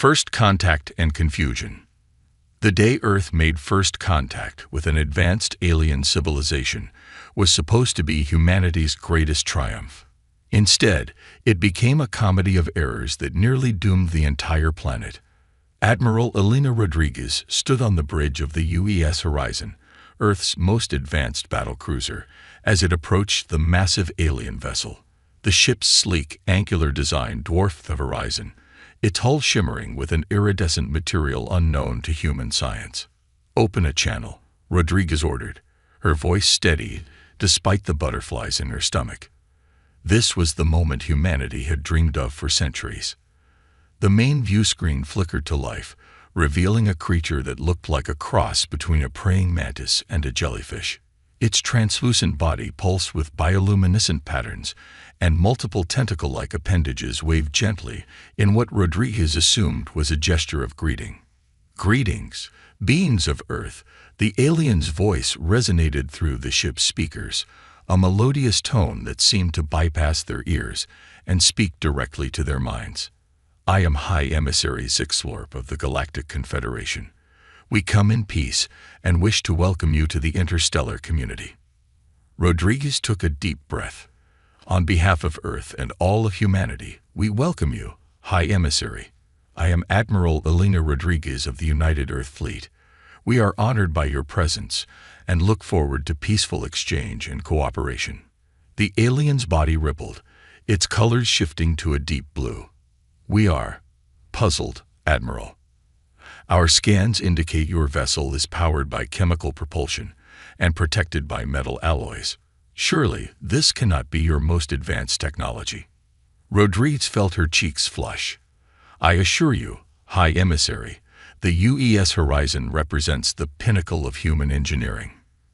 First contact and confusion. The day Earth made first contact with an advanced alien civilization was supposed to be humanity's greatest triumph. Instead, it became a comedy of errors that nearly doomed the entire planet. Admiral Elena Rodriguez stood on the bridge of the UES Horizon, Earth's most advanced battlecruiser, as it approached the massive alien vessel. The ship's sleek, angular design dwarfed the horizon, its hull shimmering with an iridescent material unknown to human science. "Open a channel," Rodriguez ordered, her voice steady despite the butterflies in her stomach. This was the moment humanity had dreamed of for centuries. The main view screen flickered to life, revealing a creature that looked like a cross between a praying mantis and a jellyfish. Its translucent body pulsed with bioluminescent patterns, and multiple tentacle-like appendages waved gently in what Rodriguez assumed was a gesture of greeting. "Greetings, beings of Earth," the alien's voice resonated through the ship's speakers, a melodious tone that seemed to bypass their ears and speak directly to their minds. "I am High Emissary SCiFi of the Galactic Confederation. We come in peace and wish to welcome you to the interstellar community." Rodriguez took a deep breath. "On behalf of Earth and all of humanity, we welcome you, High Emissary. I am Admiral Elena Rodriguez of the United Earth Fleet. We are honored by your presence and look forward to peaceful exchange and cooperation." The alien's body rippled, its colors shifting to a deep blue. "We are puzzled, Admiral. Our scans indicate your vessel is powered by chemical propulsion and protected by metal alloys. Surely, this cannot be your most advanced technology." Rodriguez felt her cheeks flush. "I assure you, High Emissary, the UES Horizon represents the pinnacle of human engineering."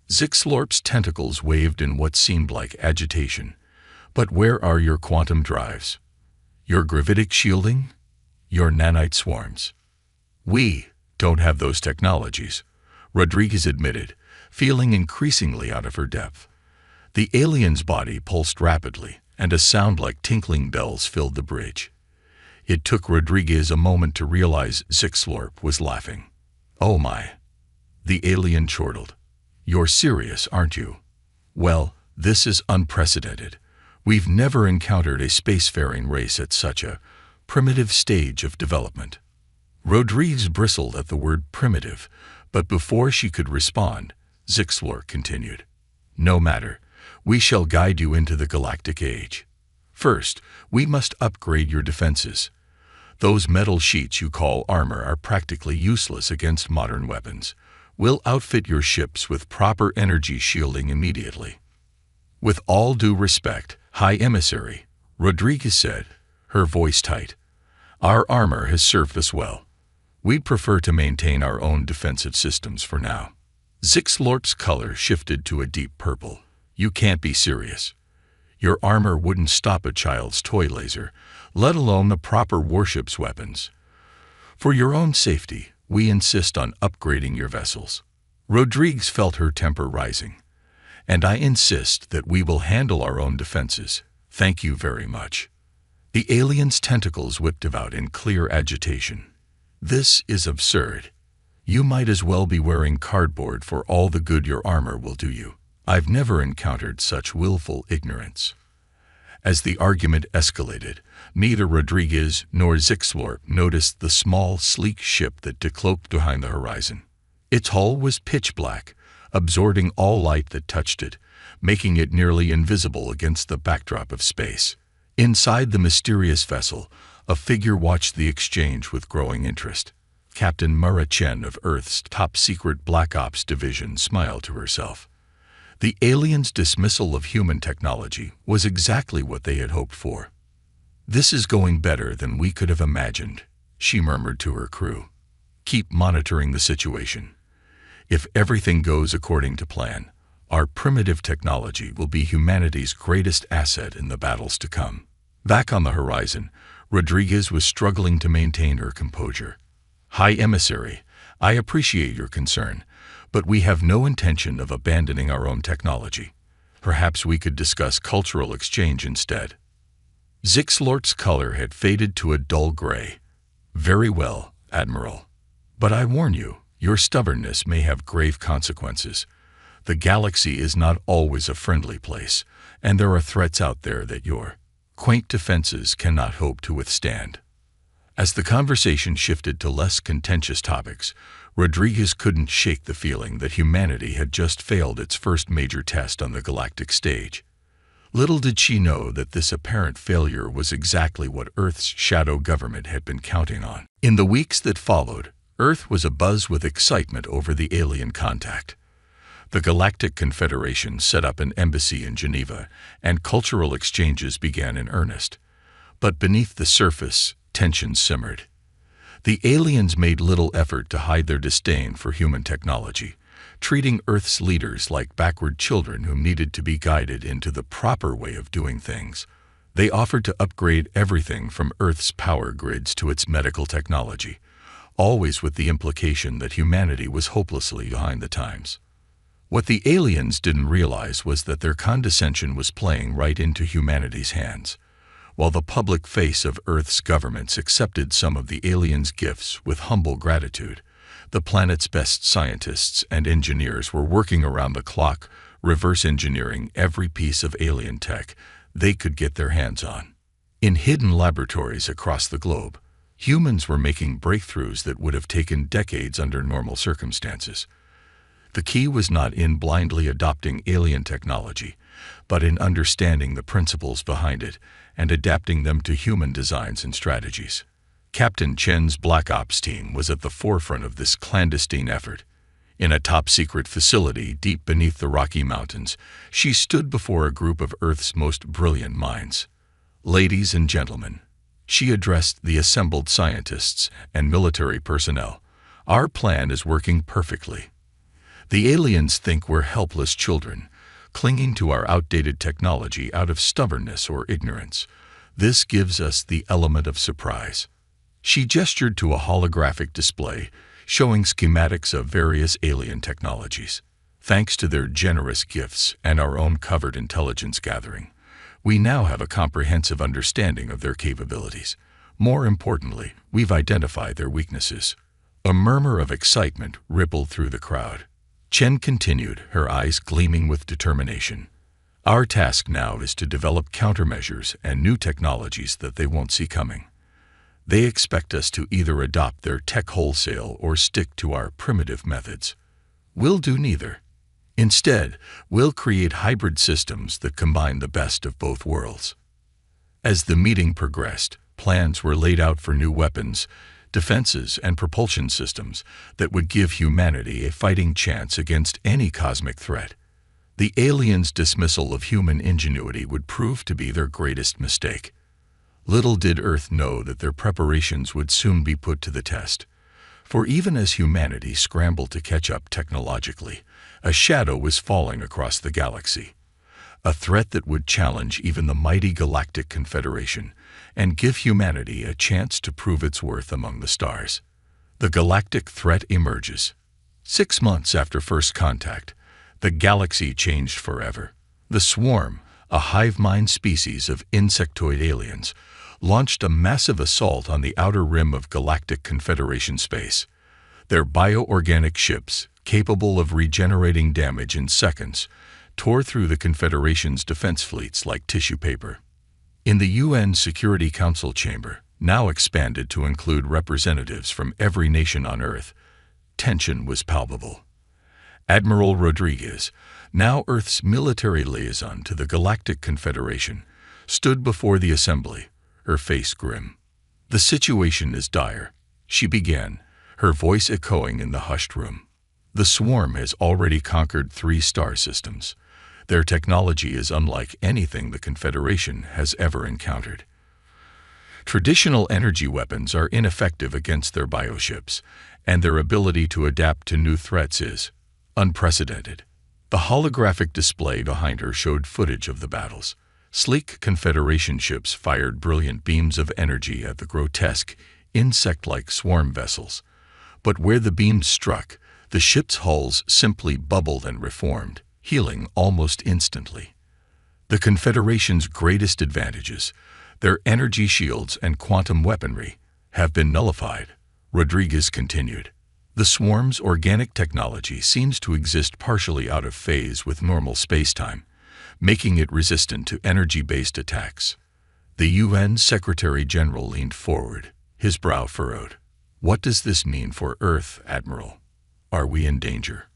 SCiFi's tentacles waved in what seemed like agitation. "But where are your quantum drives? Your gravitic shielding? Your nanite swarms?" "We don't have those technologies," Rodriguez admitted, feeling increasingly out of her depth. The alien's body pulsed rapidly, and a sound like tinkling bells filled the bridge. It took Rodriguez a moment to realize SCiFi was laughing. "Oh my," the alien chortled. "You're serious, aren't you? Well, this is unprecedented. We've never encountered a spacefaring race at such a primitive stage of development." Rodriguez bristled at the word primitive, but before she could respond, SCiFi continued. "No matter. We shall guide you into the galactic age. First, we must upgrade your defenses. Those metal sheets you call armor are practically useless against modern weapons. We'll outfit your ships with proper energy shielding immediately." "With all due respect, High Emissary," Rodriguez said, her voice tight, "our armor has served us well. We'd prefer to maintain our own defensive systems for now." SCiFi's color shifted to a deep purple. "You can't be serious. Your armor wouldn't stop a child's toy laser, let alone the proper warship's weapons. For your own safety, we insist on upgrading your vessels." Rodriguez felt her temper rising. "And I insist that we will handle our own defenses. Thank you very much." The alien's tentacles whipped about in clear agitation. "This is absurd. You might as well be wearing cardboard for all the good your armor will do you. I've never encountered such willful ignorance." As the argument escalated, neither Rodriguez nor SCiFi noticed the small, sleek ship that decloaked behind the horizon. Its hull was pitch black, absorbing all light that touched it, making it nearly invisible against the backdrop of space. Inside the mysterious vessel, a figure watched the exchange with growing interest. Captain Mara Chen of Earth's top-secret Black Ops division smiled to herself. The aliens' dismissal of human technology was exactly what they had hoped for. "This is going better than we could have imagined," she murmured to her crew. "Keep monitoring the situation. If everything goes according to plan, our primitive technology will be humanity's greatest asset in the battles to come." Back on the horizon, Rodriguez was struggling to maintain her composure. "High Emissary, I appreciate your concern, but we have no intention of abandoning our own technology. Perhaps we could discuss cultural exchange instead." SCiFi's color had faded to a dull gray. "Very well, Admiral. But I warn you, your stubbornness may have grave consequences. The galaxy is not always a friendly place, and there are threats out there that your quaint defenses cannot hope to withstand." As the conversation shifted to less contentious topics, Rodriguez couldn't shake the feeling that humanity had just failed its first major test on the galactic stage. Little did she know that this apparent failure was exactly what Earth's shadow government had been counting on. In the weeks that followed, Earth was abuzz with excitement over the alien contact. The Galactic Confederation set up an embassy in Geneva, and cultural exchanges began in earnest. But beneath the surface, tension simmered. The aliens made little effort to hide their disdain for human technology, treating Earth's leaders like backward children who needed to be guided into the proper way of doing things. They offered to upgrade everything from Earth's power grids to its medical technology, always with the implication that humanity was hopelessly behind the times. What the aliens didn't realize was that their condescension was playing right into humanity's hands. While the public face of Earth's governments accepted some of the aliens' gifts with humble gratitude, the planet's best scientists and engineers were working around the clock, reverse engineering every piece of alien tech they could get their hands on. In hidden laboratories across the globe, humans were making breakthroughs that would have taken decades under normal circumstances. The key was not in blindly adopting alien technology, but in understanding the principles behind it and adapting them to human designs and strategies. Captain Chen's Black Ops team was at the forefront of this clandestine effort. In a top-secret facility deep beneath the Rocky Mountains, she stood before a group of Earth's most brilliant minds. "Ladies and gentlemen," she addressed the assembled scientists and military personnel, "our plan is working perfectly. The aliens think we're helpless children, clinging to our outdated technology out of stubbornness or ignorance. This gives us the element of surprise." She gestured to a holographic display showing schematics of various alien technologies. "Thanks to their generous gifts and our own covert intelligence gathering, we now have a comprehensive understanding of their capabilities. More importantly, we've identified their weaknesses." A murmur of excitement rippled through the crowd. Chen continued, her eyes gleaming with determination. "Our task now is to develop countermeasures and new technologies that they won't see coming. They expect us to either adopt their tech wholesale or stick to our primitive methods. We'll do neither. Instead, we'll create hybrid systems that combine the best of both worlds." As the meeting progressed, plans were laid out for new weapons, defenses, and propulsion systems that would give humanity a fighting chance against any cosmic threat. The aliens' dismissal of human ingenuity would prove to be their greatest mistake. Little did Earth know that their preparations would soon be put to the test. For even as humanity scrambled to catch up technologically, a shadow was falling across the galaxy. A threat that would challenge even the mighty Galactic Confederation and give humanity a chance to prove its worth among the stars. The galactic threat emerges. 6 months after first contact, the galaxy changed forever. The Swarm, a hive mind species of insectoid aliens, launched a massive assault on the outer rim of Galactic Confederation space. Their bioorganic ships, capable of regenerating damage in seconds, tore through the Confederation's defense fleets like tissue paper. In the UN Security Council chamber, now expanded to include representatives from every nation on Earth, tension was palpable. Admiral Rodriguez, now Earth's military liaison to the Galactic Confederation, stood before the assembly, her face grim. "The situation is dire," she began, her voice echoing in the hushed room. "The Swarm has already conquered 3 star systems. Their technology is unlike anything the Confederation has ever encountered. Traditional energy weapons are ineffective against their bioships, and their ability to adapt to new threats is unprecedented." The holographic display behind her showed footage of the battles. Sleek Confederation ships fired brilliant beams of energy at the grotesque, insect-like swarm vessels. But where the beams struck, the ships' hulls simply bubbled and reformed, healing almost instantly. The Confederation's greatest advantages, their energy shields and quantum weaponry, have been nullified, Rodriguez continued. The swarm's organic technology seems to exist partially out of phase with normal spacetime, making it resistant to energy-based attacks. The UN Secretary-General leaned forward, his brow furrowed. What does this mean for Earth, Admiral? Are we in danger?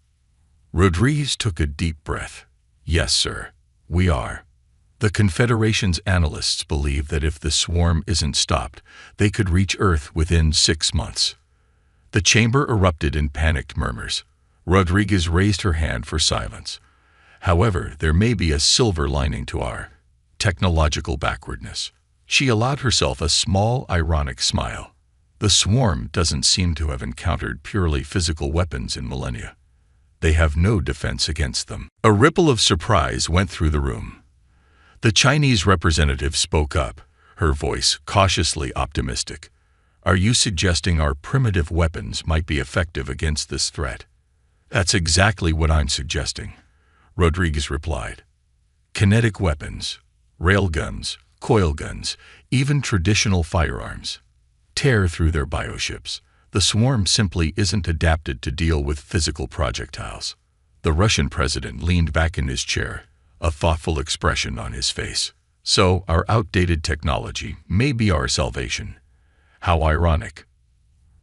Rodriguez took a deep breath. Yes, sir, we are. The Confederation's analysts believe that if the swarm isn't stopped, they could reach Earth within 6 months. The chamber erupted in panicked murmurs. Rodriguez raised her hand for silence. However, there may be a silver lining to our technological backwardness. She allowed herself a small, ironic smile. The swarm doesn't seem to have encountered purely physical weapons in millennia. They have no defense against them. A ripple of surprise went through the room. The Chinese representative spoke up, her voice cautiously optimistic. Are you suggesting our primitive weapons might be effective against this threat? That's exactly what I'm suggesting, Rodriguez replied. Kinetic weapons, railguns, coil guns, even traditional firearms tear through their bioships. The swarm simply isn't adapted to deal with physical projectiles. The Russian president leaned back in his chair, a thoughtful expression on his face. So, our outdated technology may be our salvation. How ironic.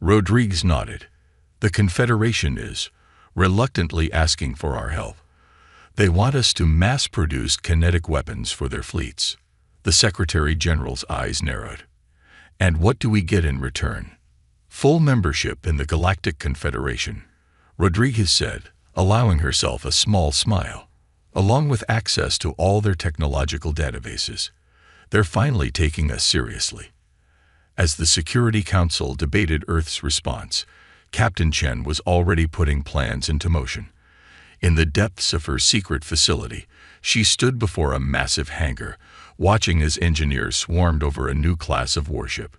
Rodriguez nodded. The Confederation is reluctantly asking for our help. They want us to mass-produce kinetic weapons for their fleets. The Secretary-General's eyes narrowed. And what do we get in return? Full membership in the Galactic Confederation, Rodriguez said, allowing herself a small smile. Along with access to all their technological databases, they're finally taking us seriously. As the Security Council debated Earth's response, Captain Chen was already putting plans into motion. In the depths of her secret facility, she stood before a massive hangar, watching as engineers swarmed over a new class of warship.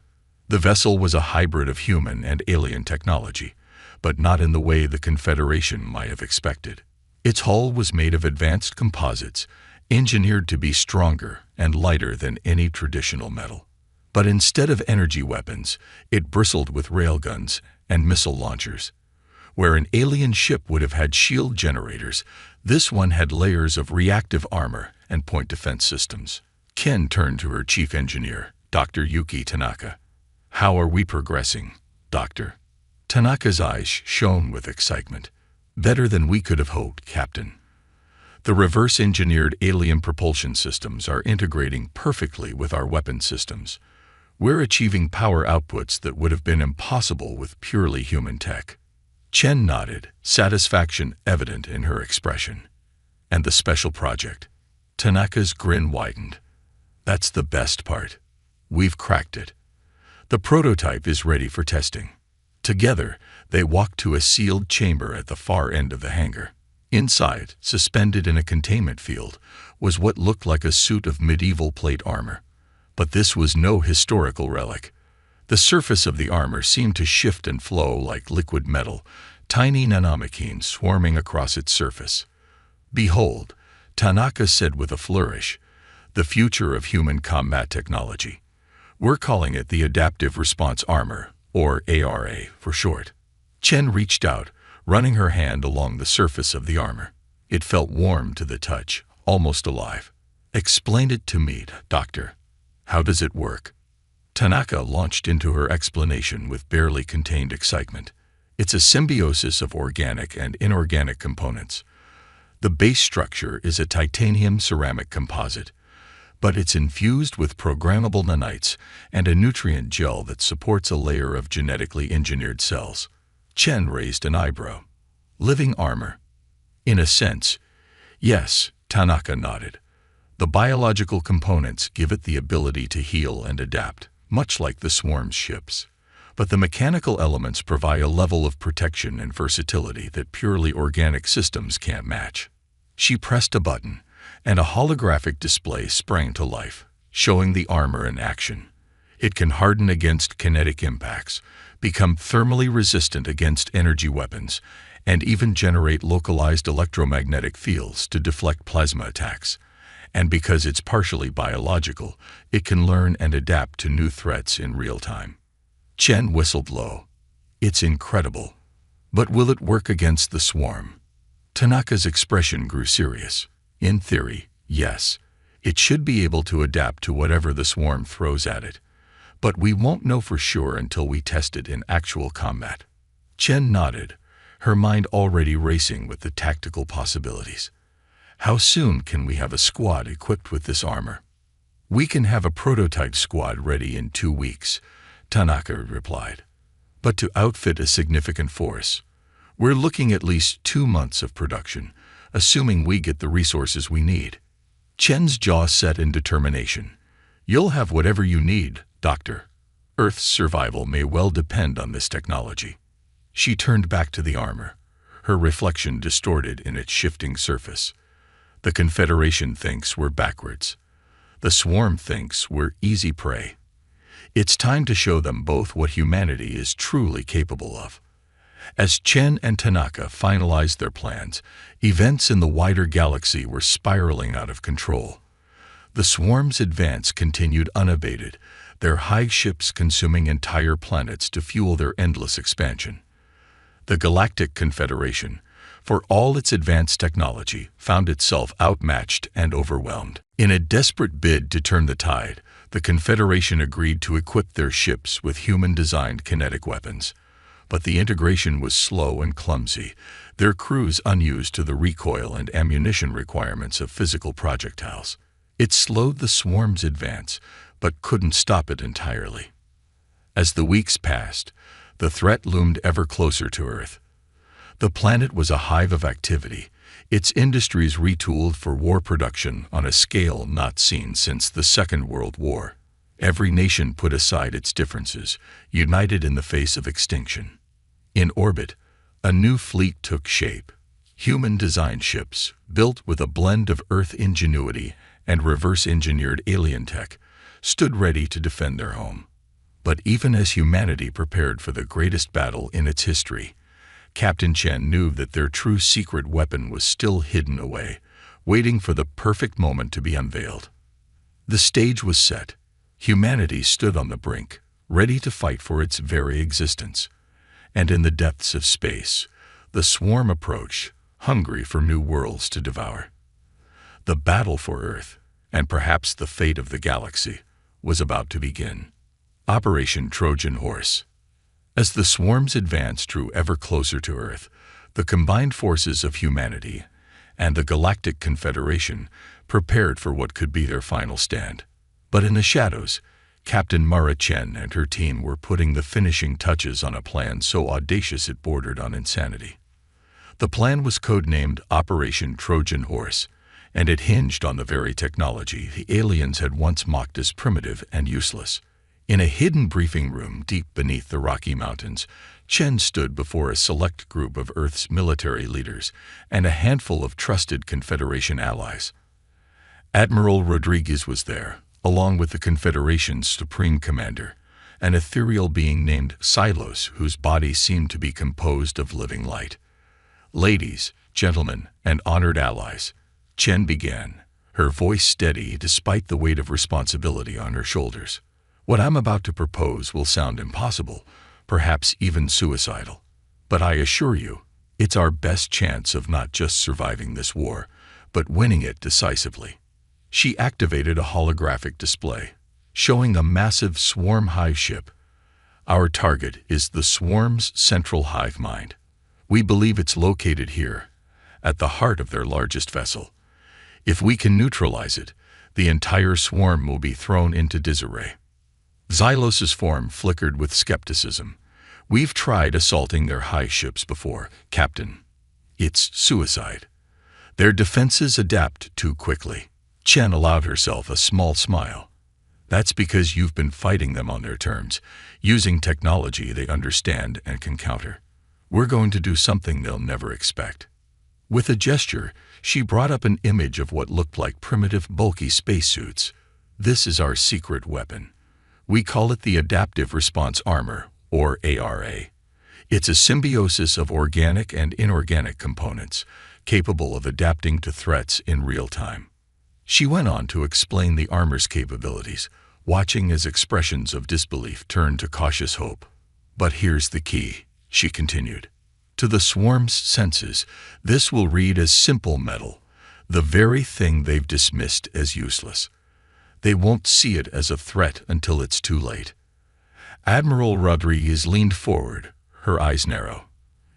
The vessel was a hybrid of human and alien technology, but not in the way the Confederation might have expected. Its hull was made of advanced composites, engineered to be stronger and lighter than any traditional metal. But instead of energy weapons, it bristled with railguns and missile launchers. Where an alien ship would have had shield generators, this one had layers of reactive armor and point defense systems. Ken turned to her chief engineer, Dr. Yuki Tanaka. How are we progressing, Doctor? Tanaka's eyes shone with excitement. Better than we could have hoped, Captain. The reverse-engineered alien propulsion systems are integrating perfectly with our weapon systems. We're achieving power outputs that would have been impossible with purely human tech. Chen nodded, satisfaction evident in her expression. And the special project? Tanaka's grin widened. That's the best part. We've cracked it. The prototype is ready for testing. Together, they walked to a sealed chamber at the far end of the hangar. Inside, suspended in a containment field, was what looked like a suit of medieval plate armor. But this was no historical relic. The surface of the armor seemed to shift and flow like liquid metal, tiny nanomachines swarming across its surface. Behold, Tanaka said with a flourish, the future of human combat technology. We're calling it the Adaptive Response Armor, or ARA for short. Chen reached out, running her hand along the surface of the armor. It felt warm to the touch, almost alive. Explain it to me, Doctor. How does it work? Tanaka launched into her explanation with barely contained excitement. It's a symbiosis of organic and inorganic components. The base structure is a titanium ceramic composite, but it's infused with programmable nanites and a nutrient gel that supports a layer of genetically engineered cells. Chen raised an eyebrow. Living armor? In a sense, yes, Tanaka nodded. The biological components give it the ability to heal and adapt, much like the swarm's ships. But the mechanical elements provide a level of protection and versatility that purely organic systems can't match. She pressed a button, and a holographic display sprang to life, showing the armor in action. It can harden against kinetic impacts, become thermally resistant against energy weapons, and even generate localized electromagnetic fields to deflect plasma attacks. And because it's partially biological, it can learn and adapt to new threats in real time. Chen whistled low. It's incredible. But will it work against the swarm? Tanaka's expression grew serious. In theory, yes. It should be able to adapt to whatever the swarm throws at it. But we won't know for sure until we test it in actual combat. Chen nodded, her mind already racing with the tactical possibilities. How soon can we have a squad equipped with this armor? We can have a prototype squad ready in 2 weeks, Tanaka replied. But to outfit a significant force, we're looking at least 2 months of production, assuming we get the resources we need. Chen's jaw set in determination. You'll have whatever you need, Doctor. Earth's survival may well depend on this technology. She turned back to the armor, her reflection distorted in its shifting surface. The Confederation thinks we're backwards. The swarm thinks we're easy prey. It's time to show them both what humanity is truly capable of. As Chen and Tanaka finalized their plans, events in the wider galaxy were spiraling out of control. The swarm's advance continued unabated, their hive ships consuming entire planets to fuel their endless expansion. The Galactic Confederation, for all its advanced technology, found itself outmatched and overwhelmed. In a desperate bid to turn the tide, the Confederation agreed to equip their ships with human-designed kinetic weapons. But the integration was slow and clumsy, their crews unused to the recoil and ammunition requirements of physical projectiles. It slowed the swarm's advance, but couldn't stop it entirely. As the weeks passed, the threat loomed ever closer to Earth. The planet was a hive of activity, its industries retooled for war production on a scale not seen since the Second World War. Every nation put aside its differences, united in the face of extinction. In orbit, a new fleet took shape. Human-designed ships, built with a blend of Earth ingenuity and reverse-engineered alien tech, stood ready to defend their home. But even as humanity prepared for the greatest battle in its history, Captain Chen knew that their true secret weapon was still hidden away, waiting for the perfect moment to be unveiled. The stage was set. Humanity stood on the brink, ready to fight for its very existence. And in the depths of space, the swarm approached, hungry for new worlds to devour. The battle for Earth, and perhaps the fate of the galaxy, was about to begin. Operation Trojan Horse. As the swarms advanced drew ever closer to Earth, the combined forces of humanity and the Galactic Confederation prepared for what could be their final stand. But in the shadows, Captain Mara Chen and her team were putting the finishing touches on a plan so audacious it bordered on insanity. The plan was codenamed Operation Trojan Horse, and it hinged on the very technology the aliens had once mocked as primitive and useless. In a hidden briefing room deep beneath the Rocky Mountains, Chen stood before a select group of Earth's military leaders and a handful of trusted Confederation allies. Admiral Rodriguez was there, along with the Confederation's Supreme Commander, an ethereal being named Silos, whose body seemed to be composed of living light. Ladies, gentlemen, and honored allies, Chen began, her voice steady despite the weight of responsibility on her shoulders. What I'm about to propose will sound impossible, perhaps even suicidal. But I assure you, it's our best chance of not just surviving this war, but winning it decisively. She activated a holographic display, showing a massive swarm hive ship. Our target is the swarm's central hive mind. We believe it's located here, at the heart of their largest vessel. If we can neutralize it, the entire swarm will be thrown into disarray. Xylos's form flickered with skepticism. We've tried assaulting their hive ships before, Captain. It's suicide. Their defenses adapt too quickly. Chen allowed herself a small smile. That's because you've been fighting them on their terms, using technology they understand and can counter. We're going to do something they'll never expect. With a gesture, she brought up an image of what looked like primitive, bulky spacesuits. This is our secret weapon. We call it the Adaptive Response Armor, or ARA. It's a symbiosis of organic and inorganic components, capable of adapting to threats in real time. She went on to explain the armor's capabilities, watching as expressions of disbelief turned to cautious hope. But here's the key, she continued. To the swarm's senses, this will read as simple metal, the very thing they've dismissed as useless. They won't see it as a threat until it's too late. Admiral Rodriguez leaned forward, her eyes narrow.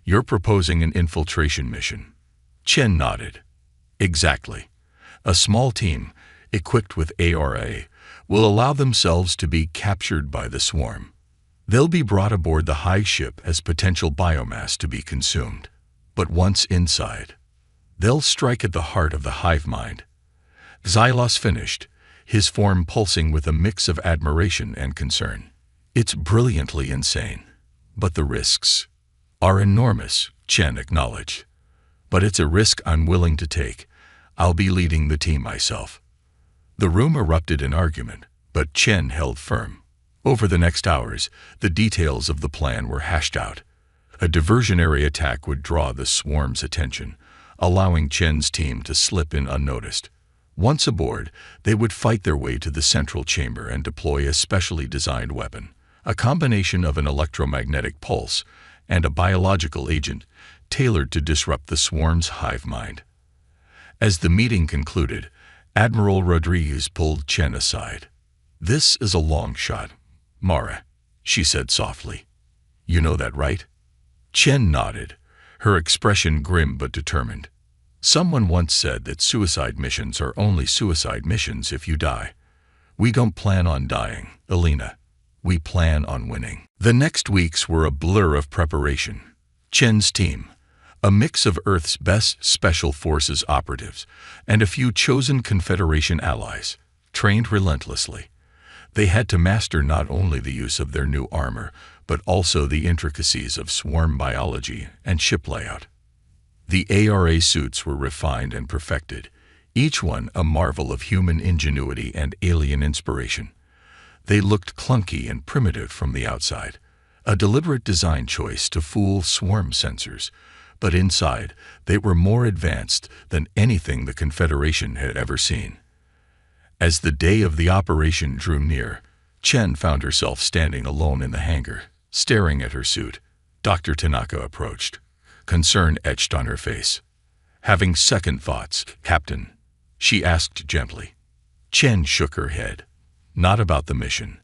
You're proposing an infiltration mission. Chen nodded. Exactly. A small team, equipped with ARA, will allow themselves to be captured by the swarm. They'll be brought aboard the high ship as potential biomass to be consumed. But once inside, they'll strike at the heart of the hive mind. Xylos finished, his form pulsing with a mix of admiration and concern. It's brilliantly insane, but the risks are enormous, Chen acknowledged. But it's a risk I'm willing to take. I'll be leading the team myself. The room erupted in argument, but Chen held firm. Over the next hours, the details of the plan were hashed out. A diversionary attack would draw the swarm's attention, allowing Chen's team to slip in unnoticed. Once aboard, they would fight their way to the central chamber and deploy a specially designed weapon, a combination of an electromagnetic pulse and a biological agent tailored to disrupt the swarm's hive mind. As the meeting concluded, Admiral Rodriguez pulled Chen aside. This is a long shot, Mara, she said softly. You know that, right? Chen nodded, her expression grim but determined. Someone once said that suicide missions are only suicide missions if you die. We don't plan on dying, Elena. We plan on winning. The next weeks were a blur of preparation. Chen's team, a mix of Earth's best Special Forces operatives and a few chosen Confederation allies, trained relentlessly. They had to master not only the use of their new armor, but also the intricacies of swarm biology and ship layout. The ARA suits were refined and perfected, each one a marvel of human ingenuity and alien inspiration. They looked clunky and primitive from the outside, a deliberate design choice to fool swarm sensors, but inside they were more advanced than anything the Confederation had ever seen. As the day of the operation drew near, Chen found herself standing alone in the hangar, staring at her suit. Dr. Tanaka approached, concern etched on her face. Having second thoughts, Captain, she asked gently. Chen shook her head. Not about the mission.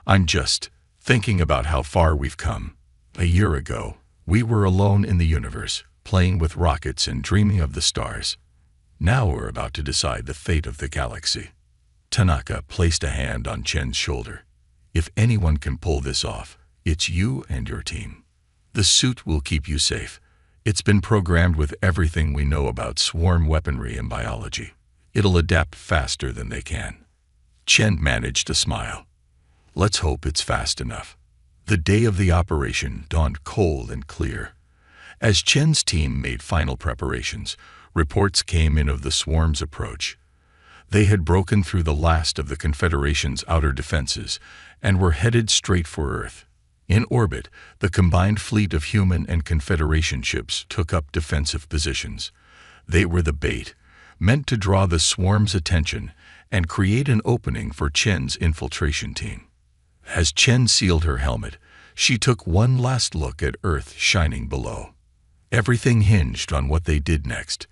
I'm just thinking about how far we've come. A year ago, we were alone in the universe, playing with rockets and dreaming of the stars. Now we're about to decide the fate of the galaxy. Tanaka placed a hand on Chen's shoulder. If anyone can pull this off, it's you and your team. The suit will keep you safe. It's been programmed with everything we know about swarm weaponry and biology. It'll adapt faster than they can. Chen managed a smile. Let's hope it's fast enough. The day of the operation dawned cold and clear. As Chen's team made final preparations, reports came in of the swarm's approach. They had broken through the last of the Confederation's outer defenses and were headed straight for Earth. In orbit, the combined fleet of human and Confederation ships took up defensive positions. They were the bait, meant to draw the swarm's attention and create an opening for Chen's infiltration team. As Chen sealed her helmet, she took one last look at Earth shining below. Everything hinged on what they did next.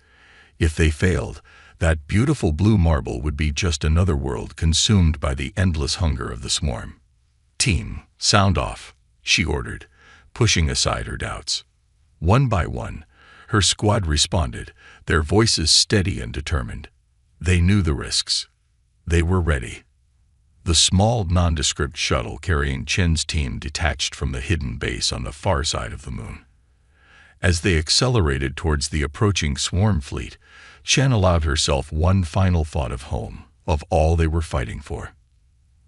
If they failed, that beautiful blue marble would be just another world consumed by the endless hunger of the swarm. Team, sound off, she ordered, pushing aside her doubts. One by one, her squad responded, their voices steady and determined. They knew the risks. They were ready. The small, nondescript shuttle carrying Chen's team detached from the hidden base on the far side of the moon. As they accelerated towards the approaching swarm fleet, Chen allowed herself one final thought of home, of all they were fighting for.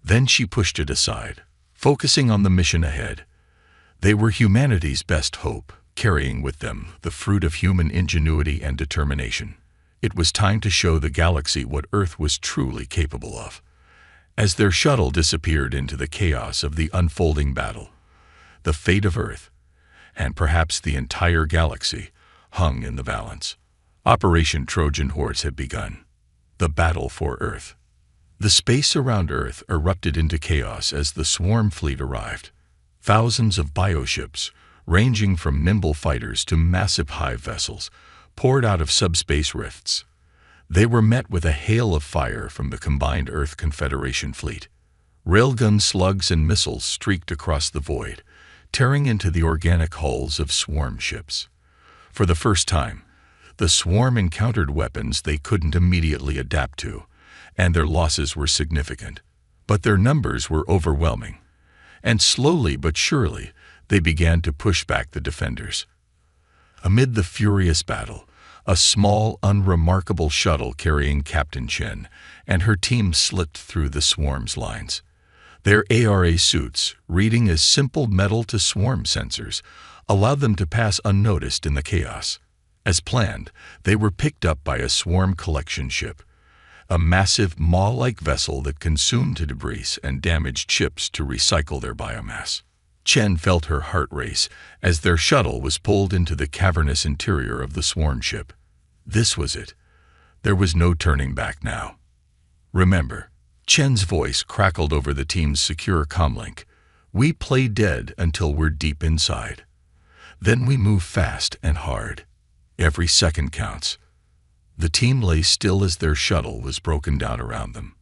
Then she pushed it aside, focusing on the mission ahead. They were humanity's best hope, carrying with them the fruit of human ingenuity and determination. It was time to show the galaxy what Earth was truly capable of. As their shuttle disappeared into the chaos of the unfolding battle, the fate of Earth, and perhaps the entire galaxy, hung in the balance. Operation Trojan Horse had begun. The battle for Earth. The space around Earth erupted into chaos as the swarm fleet arrived. Thousands of bioships, ranging from nimble fighters to massive hive vessels, poured out of subspace rifts. They were met with a hail of fire from the combined Earth Confederation fleet. Railgun slugs and missiles streaked across the void, tearing into the organic hulls of swarm ships. For the first time, the swarm encountered weapons they couldn't immediately adapt to, and their losses were significant. But their numbers were overwhelming, and slowly but surely they began to push back the defenders. Amid the furious battle, a small, unremarkable shuttle carrying Captain Chen and her team slipped through the swarm's lines. Their ARA suits, reading as simple metal-to-swarm sensors, allowed them to pass unnoticed in the chaos. As planned, they were picked up by a swarm collection ship, a massive maw-like vessel that consumed debris and damaged ships to recycle their biomass. Chen felt her heart race as their shuttle was pulled into the cavernous interior of the swarm ship. This was it. There was no turning back now. Remember, Chen's voice crackled over the team's secure comlink. We play dead until we're deep inside. Then we move fast and hard. Every second counts. The team lay still as their shuttle was broken down around them.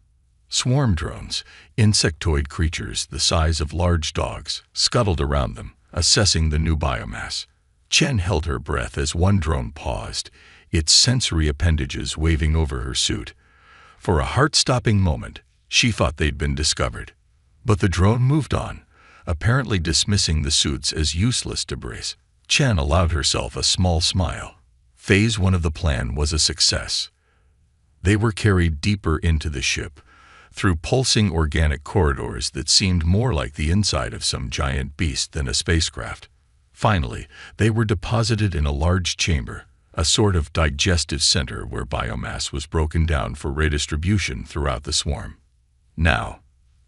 Swarm drones, insectoid creatures the size of large dogs, scuttled around them, assessing the new biomass. Chen held her breath as one drone paused, its sensory appendages waving over her suit. For a heart-stopping moment, she thought they'd been discovered. But the drone moved on, apparently dismissing the suits as useless debris. Chen allowed herself a small smile. Phase 1 of the plan was a success. They were carried deeper into the ship, through pulsing organic corridors that seemed more like the inside of some giant beast than a spacecraft. Finally, they were deposited in a large chamber, a sort of digestive center where biomass was broken down for redistribution throughout the swarm. Now,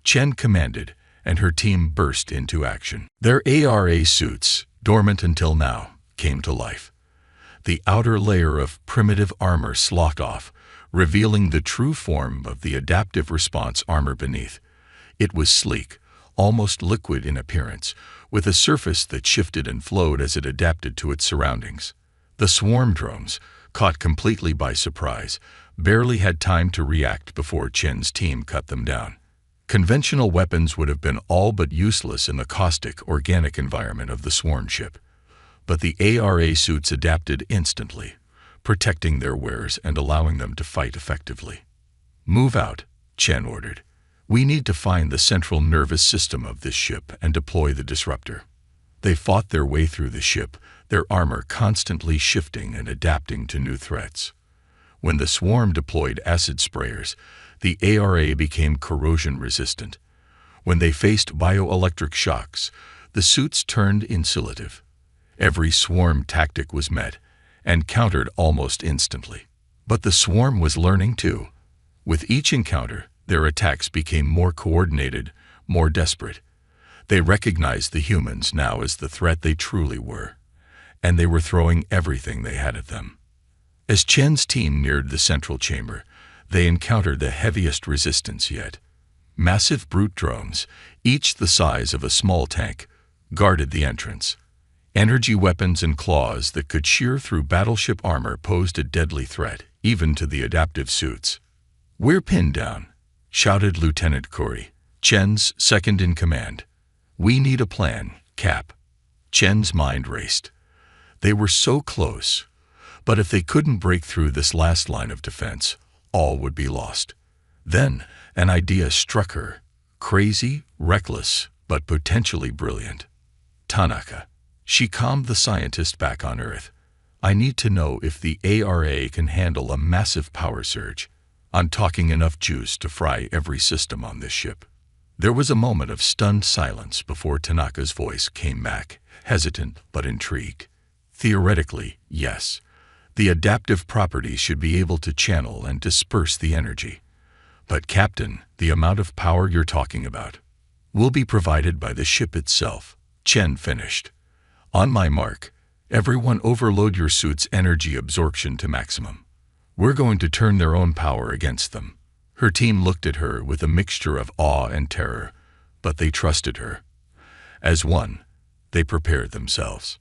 Chen commanded, and her team burst into action. Their ARA suits, dormant until now, came to life. The outer layer of primitive armor sloughed off, revealing the true form of the adaptive response armor beneath. It was sleek, almost liquid in appearance, with a surface that shifted and flowed as it adapted to its surroundings. The swarm drones, caught completely by surprise, barely had time to react before Chen's team cut them down. Conventional weapons would have been all but useless in the caustic, organic environment of the swarm ship. But the ARA suits adapted instantly, protecting their wearers and allowing them to fight effectively. "Move out," Chen ordered. "We need to find the central nervous system of this ship and deploy the disruptor." They fought their way through the ship, their armor constantly shifting and adapting to new threats. When the swarm deployed acid sprayers, the ARA became corrosion-resistant. When they faced bioelectric shocks, the suits turned insulative. Every swarm tactic was met and countered almost instantly. But the swarm was learning too. With each encounter, their attacks became more coordinated, more desperate. They recognized the humans now as the threat they truly were, and they were throwing everything they had at them. As Chen's team neared the central chamber, they encountered the heaviest resistance yet. Massive brute drones, each the size of a small tank, guarded the entrance. Energy weapons and claws that could shear through battleship armor posed a deadly threat, even to the adaptive suits. "We're pinned down," shouted Lieutenant Corey, Chen's second-in-command. "We need a plan, Cap." Chen's mind raced. They were so close, but if they couldn't break through this last line of defense, all would be lost. Then an idea struck her, crazy, reckless, but potentially brilliant. "Tanaka." She calmed the scientist back on Earth. "I need to know if the ARA can handle a massive power surge. I'm talking enough juice to fry every system on this ship." There was a moment of stunned silence before Tanaka's voice came back, hesitant but intrigued. "Theoretically, yes. The adaptive properties should be able to channel and disperse the energy. But Captain, the amount of power you're talking about will be provided by the ship itself," Chen finished. "On my mark, everyone overload your suit's energy absorption to maximum. We're going to turn their own power against them." Her team looked at her with a mixture of awe and terror, but they trusted her. As one, they prepared themselves.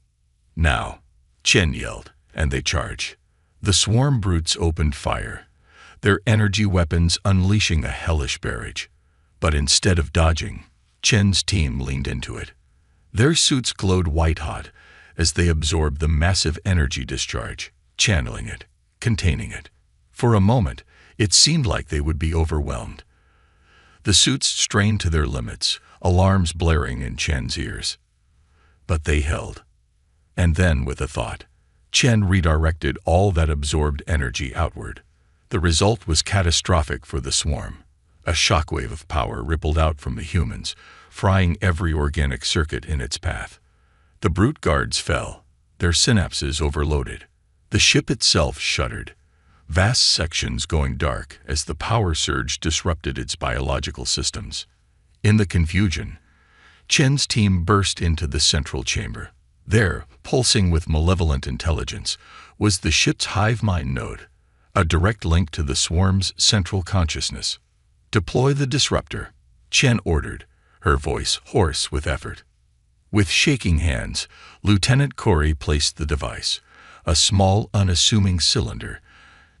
Now, Chen yelled, and they charged. The swarm brutes opened fire, their energy weapons unleashing a hellish barrage. But instead of dodging, Chen's team leaned into it. Their suits glowed white-hot as they absorbed the massive energy discharge, channeling it, containing it. For a moment, it seemed like they would be overwhelmed. The suits strained to their limits, alarms blaring in Chen's ears. But they held. And then, with a thought, Chen redirected all that absorbed energy outward. The result was catastrophic for the swarm. A shockwave of power rippled out from the humans, frying every organic circuit in its path. The brute guards fell, their synapses overloaded. The ship itself shuddered, vast sections going dark as the power surge disrupted its biological systems. In the confusion, Chen's team burst into the central chamber. There, pulsing with malevolent intelligence, was the ship's hive mind node, a direct link to the swarm's central consciousness. "Deploy the disruptor," Chen ordered, her voice hoarse with effort. With shaking hands, Lieutenant Corey placed the device, a small, unassuming cylinder,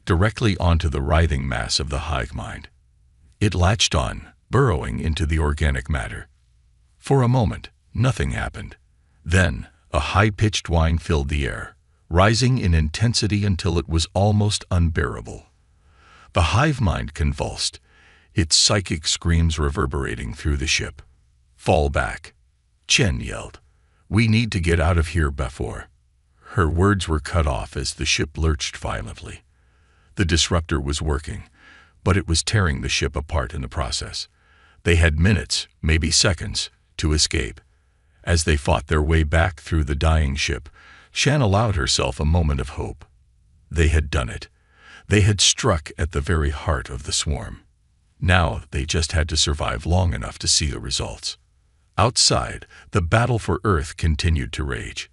directly onto the writhing mass of the hive mind. It latched on, burrowing into the organic matter. For a moment, nothing happened. Then, a high-pitched whine filled the air, rising in intensity until it was almost unbearable. The hive mind convulsed, its psychic screams reverberating through the ship. "Fall back," Chen yelled. "We need to get out of here before." Her words were cut off as the ship lurched violently. The disruptor was working, but it was tearing the ship apart in the process. They had minutes, maybe seconds, to escape. As they fought their way back through the dying ship, Shan allowed herself a moment of hope. They had done it. They had struck at the very heart of the swarm. Now they just had to survive long enough to see the results. Outside, the battle for Earth continued to rage.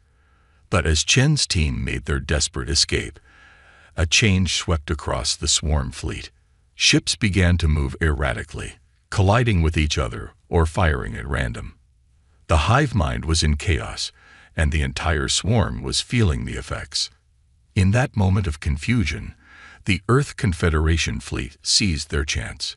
But as Chen's team made their desperate escape, a change swept across the swarm fleet. Ships began to move erratically, colliding with each other or firing at random. The hive mind was in chaos, and the entire swarm was feeling the effects. In that moment of confusion, the Earth Confederation fleet seized their chance.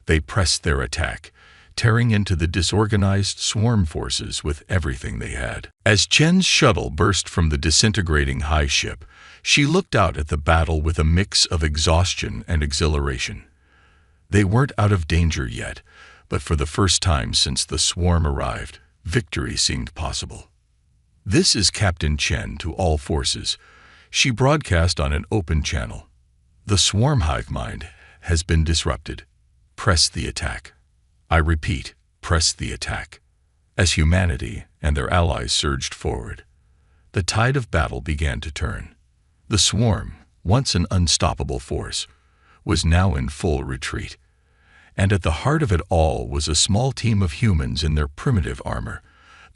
They pressed their attack, tearing into the disorganized swarm forces with everything they had. As Chen's shuttle burst from the disintegrating high ship, she looked out at the battle with a mix of exhaustion and exhilaration. They weren't out of danger yet, but for the first time since the swarm arrived, victory seemed possible. "This is Captain Chen to all forces," she broadcast on an open channel. "The swarm hive mind has been disrupted. Press the attack. I repeat, press the attack." As humanity and their allies surged forward, the tide of battle began to turn. The swarm, once an unstoppable force, was now in full retreat. And at the heart of it all was a small team of humans in their primitive armor,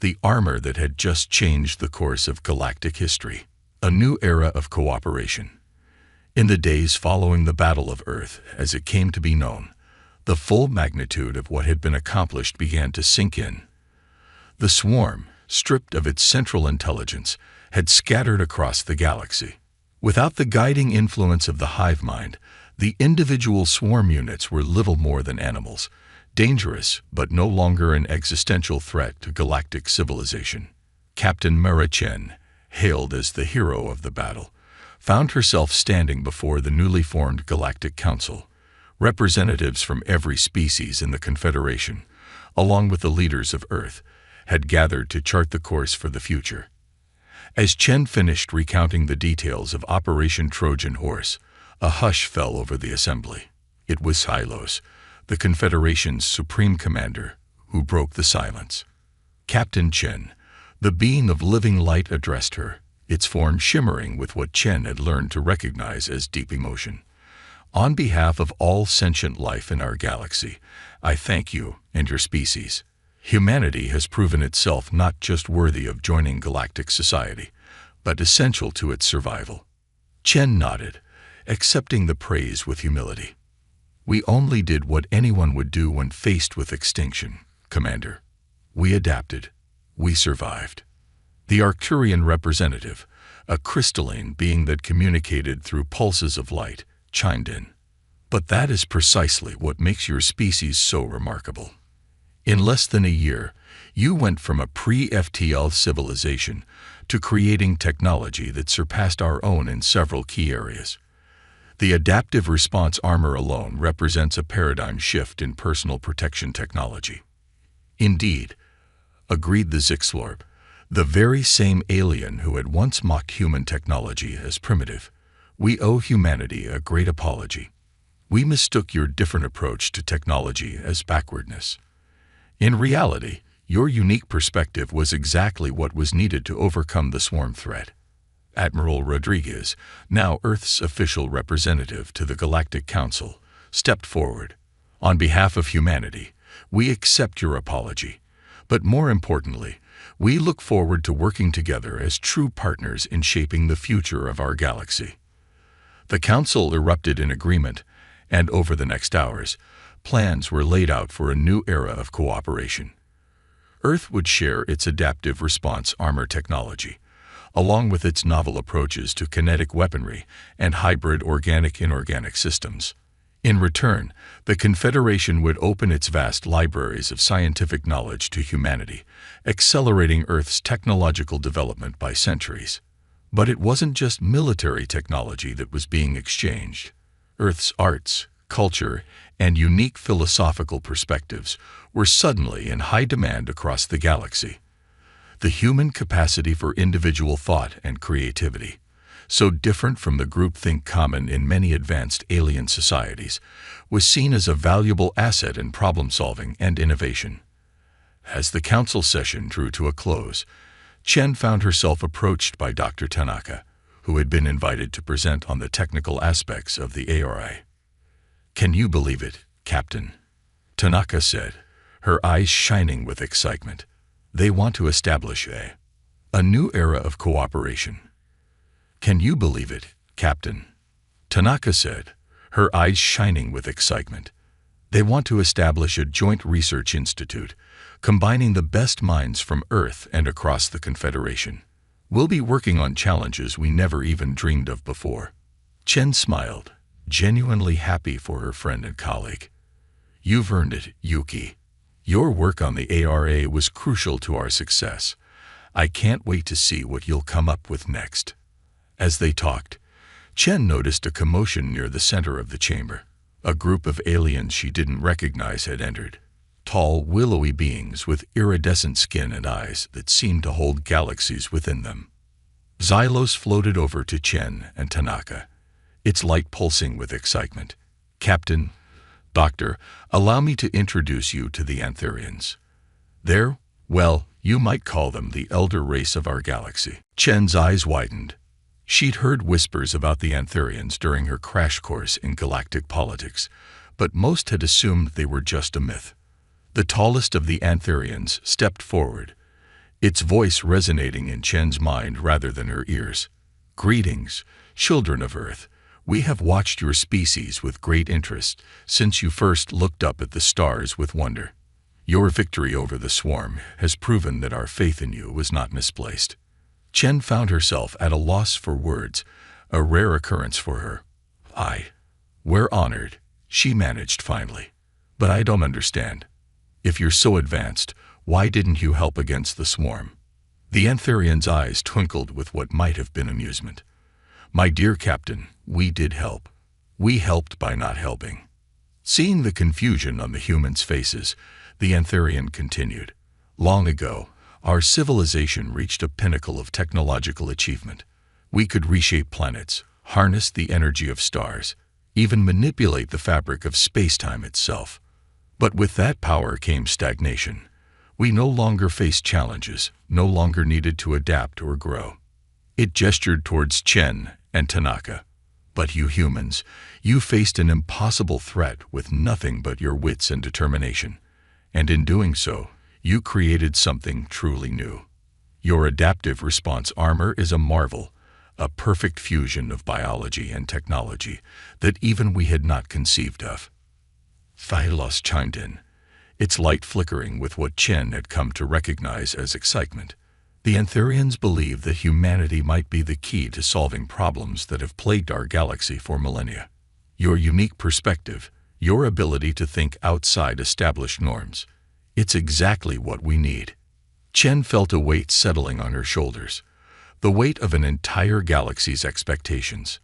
the armor that had just changed the course of galactic history, a new era of cooperation. In the days following the Battle of Earth, as it came to be known, the full magnitude of what had been accomplished began to sink in. The swarm, stripped of its central intelligence, had scattered across the galaxy. Without the guiding influence of the hive mind, the individual swarm units were little more than animals, dangerous but no longer an existential threat to galactic civilization. Captain Mara Chen, hailed as the hero of the battle, found herself standing before the newly formed Galactic Council. Representatives from every species in the Confederation, along with the leaders of Earth, had gathered to chart the course for the future. As Chen finished recounting the details of Operation Trojan Horse, a hush fell over the assembly. It was Silos, the Confederation's supreme commander, who broke the silence. Captain Chen, the being of living light, addressed her, its form shimmering with what Chen had learned to recognize as deep emotion. "On behalf of all sentient life in our galaxy, I thank you and your species. Humanity has proven itself not just worthy of joining galactic society, but essential to its survival." Chen nodded, accepting the praise with humility. "We only did what anyone would do when faced with extinction, Commander. We adapted. We survived. The Arcturian representative, a crystalline being that communicated through pulses of light, chimed in. But that is precisely what makes your species so remarkable. In less than a year, you went from a pre-FTL civilization to creating technology that surpassed our own in several key areas. The adaptive response armor alone represents a paradigm shift in personal protection technology. Indeed, agreed the Zixlorb, the very same alien who had once mocked human technology as primitive. We owe humanity a great apology. We mistook your different approach to technology as backwardness. In reality, your unique perspective was exactly what was needed to overcome the swarm threat. Admiral Rodriguez, now Earth's official representative to the Galactic Council, stepped forward. On behalf of humanity, we accept your apology. But more importantly, we look forward to working together as true partners in shaping the future of our galaxy. The Council erupted in agreement, and over the next hours, plans were laid out for a new era of cooperation. Earth would share its adaptive response armor technology, along with its novel approaches to kinetic weaponry and hybrid organic-inorganic systems. In return, the Confederation would open its vast libraries of scientific knowledge to humanity, accelerating Earth's technological development by centuries. But it wasn't just military technology that was being exchanged. Earth's arts, culture, and unique philosophical perspectives were suddenly in high demand across the galaxy. The human capacity for individual thought and creativity, so different from the groupthink common in many advanced alien societies, was seen as a valuable asset in problem-solving and innovation. As the council session drew to a close, Chen found herself approached by Dr. Tanaka, who had been invited to present on the technical aspects of the ARI. "Can you believe it, Captain?" Tanaka said, her eyes shining with excitement. "They want to establish a new era of cooperation." "Can you believe it, Captain?" Tanaka said, her eyes shining with excitement. "They want to establish a joint research institute, combining the best minds from Earth and across the Confederation. We'll be working on challenges we never even dreamed of before." Chen smiled, genuinely happy for her friend and colleague. "You've earned it, Yuki. Your work on the ARA was crucial to our success. I can't wait to see what you'll come up with next." As they talked, Chen noticed a commotion near the center of the chamber. A group of aliens she didn't recognize had entered. Tall, willowy beings with iridescent skin and eyes that seemed to hold galaxies within them. Xylos floated over to Chen and Tanaka, its light pulsing with excitement. "Captain, Doctor, allow me to introduce you to the Anthurians. They're, well, you might call them the elder race of our galaxy." Chen's eyes widened. She'd heard whispers about the Anthurians during her crash course in galactic politics, but most had assumed they were just a myth. The tallest of the Anthurians stepped forward, its voice resonating in Chen's mind rather than her ears. "Greetings, children of Earth. We have watched your species with great interest since you first looked up at the stars with wonder. Your victory over the swarm has proven that our faith in you was not misplaced." Chen found herself at a loss for words, a rare occurrence for her. "We're honored," she managed finally. "But I don't understand. If you're so advanced, why didn't you help against the swarm?" The Anthurian's eyes twinkled with what might have been amusement. "My dear Captain, we did help. We helped by not helping." Seeing the confusion on the humans' faces, the Anthurian continued. "Long ago, our civilization reached a pinnacle of technological achievement. We could reshape planets, harness the energy of stars, even manipulate the fabric of space-time itself. But with that power came stagnation. We no longer faced challenges, no longer needed to adapt or grow." It gestured towards Chen and Tanaka. "But you humans, you faced an impossible threat with nothing but your wits and determination. And in doing so, you created something truly new. Your adaptive response armor is a marvel, a perfect fusion of biology and technology that even we had not conceived of." Thylos chimed in. its light flickering with what Chen had come to recognize as excitement. The Anthurians believed that humanity might be the key to solving problems that have plagued our galaxy for millennia. Your unique perspective, your ability to think outside established norms, it's exactly what we need. Chen felt a weight settling on her shoulders, the weight of an entire galaxy's expectations.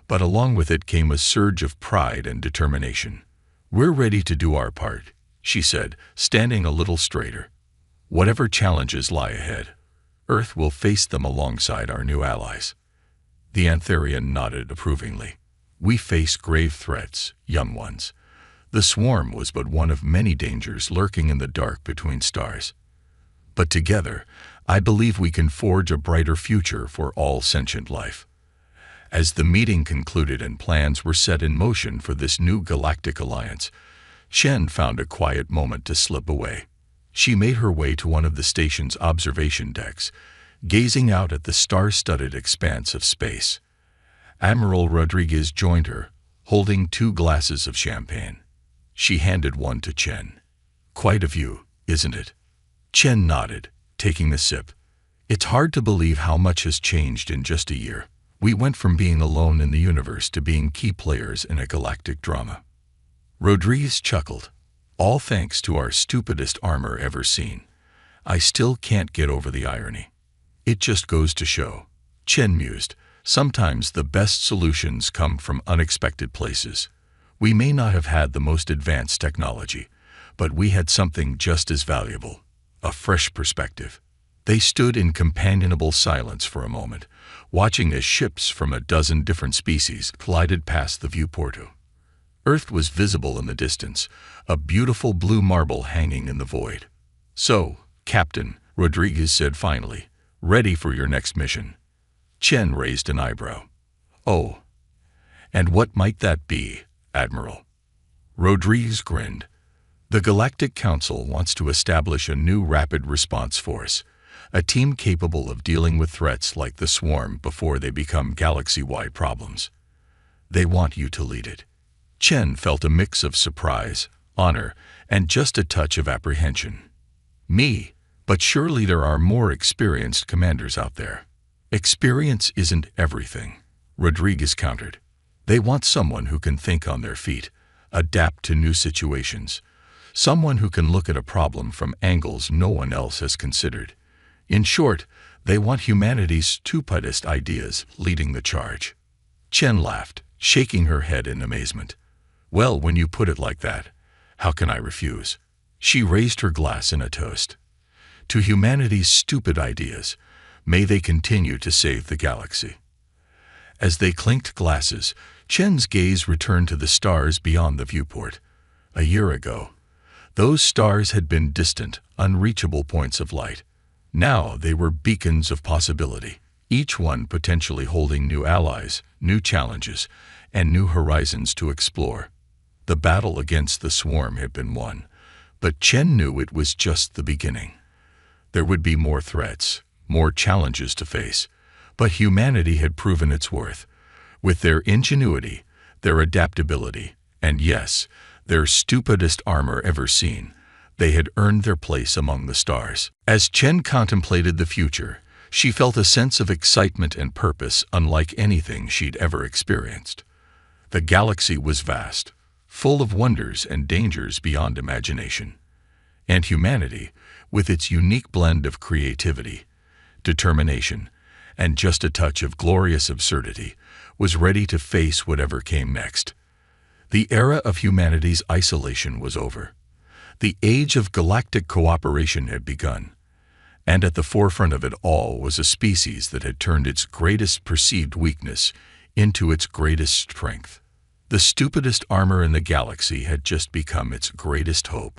But along with it came a surge of pride and determination. "We're ready to do our part," she said, standing a little straighter. "Whatever challenges lie ahead, Earth will face them alongside our new allies." The Anthurian nodded approvingly. "We face grave threats, young ones. The swarm was but one of many dangers lurking in the dark between stars. But together, I believe we can forge a brighter future for all sentient life." As the meeting concluded and plans were set in motion for this new galactic alliance, Chen found a quiet moment to slip away. She made her way to one of the station's observation decks, gazing out at the star-studded expanse of space. Admiral Rodriguez joined her, holding 2 glasses of champagne. She handed one to Chen. "Quite a view, isn't it?" Chen nodded, taking the sip. "It's hard to believe how much has changed in just a year. We went from being alone in the universe to being key players in a galactic drama." Rodriguez chuckled. "All thanks to our stupidest armor ever seen. I still can't get over the irony." "It just goes to show," Chen mused, "sometimes the best solutions come from unexpected places. We may not have had the most advanced technology, but we had something just as valuable, a fresh perspective." They stood in companionable silence for a moment, watching as ships from a dozen different species glided past the viewport. Earth was visible in the distance, a beautiful blue marble hanging in the void. "So, Captain," Rodriguez said finally, "ready for your next mission?" Chen raised an eyebrow. "Oh, and what might that be, Admiral?" Rodriguez grinned. "The Galactic Council wants to establish a new rapid response force, a team capable of dealing with threats like the swarm before they become galaxy-wide problems. They want you to lead it." Chen felt a mix of surprise, honor, and just a touch of apprehension. "Me? But surely there are more experienced commanders out there." "Experience isn't everything," Rodriguez countered. "They want someone who can think on their feet, adapt to new situations, someone who can look at a problem from angles no one else has considered. In short, they want humanity's stupidest ideas leading the charge." Chen laughed, shaking her head in amazement. "Well, when you put it like that, how can I refuse?" She raised her glass in a toast. "To humanity's stupid ideas, may they continue to save the galaxy." As they clinked glasses, Chen's gaze returned to the stars beyond the viewport. A year ago, those stars had been distant, unreachable points of light. Now they were beacons of possibility, each one potentially holding new allies, new challenges, and new horizons to explore. The battle against the swarm had been won, but Chen knew it was just the beginning. There would be more threats, more challenges to face, but humanity had proven its worth. With their ingenuity, their adaptability, and yes, their stupidest armor ever seen, they had earned their place among the stars. As Chen contemplated the future, she felt a sense of excitement and purpose unlike anything she'd ever experienced. The galaxy was vast, full of wonders and dangers beyond imagination. And humanity, with its unique blend of creativity, determination, and just a touch of glorious absurdity, was ready to face whatever came next. The era of humanity's isolation was over. The age of galactic cooperation had begun, and at the forefront of it all was a species that had turned its greatest perceived weakness into its greatest strength. The stupidest armor in the galaxy had just become its greatest hope.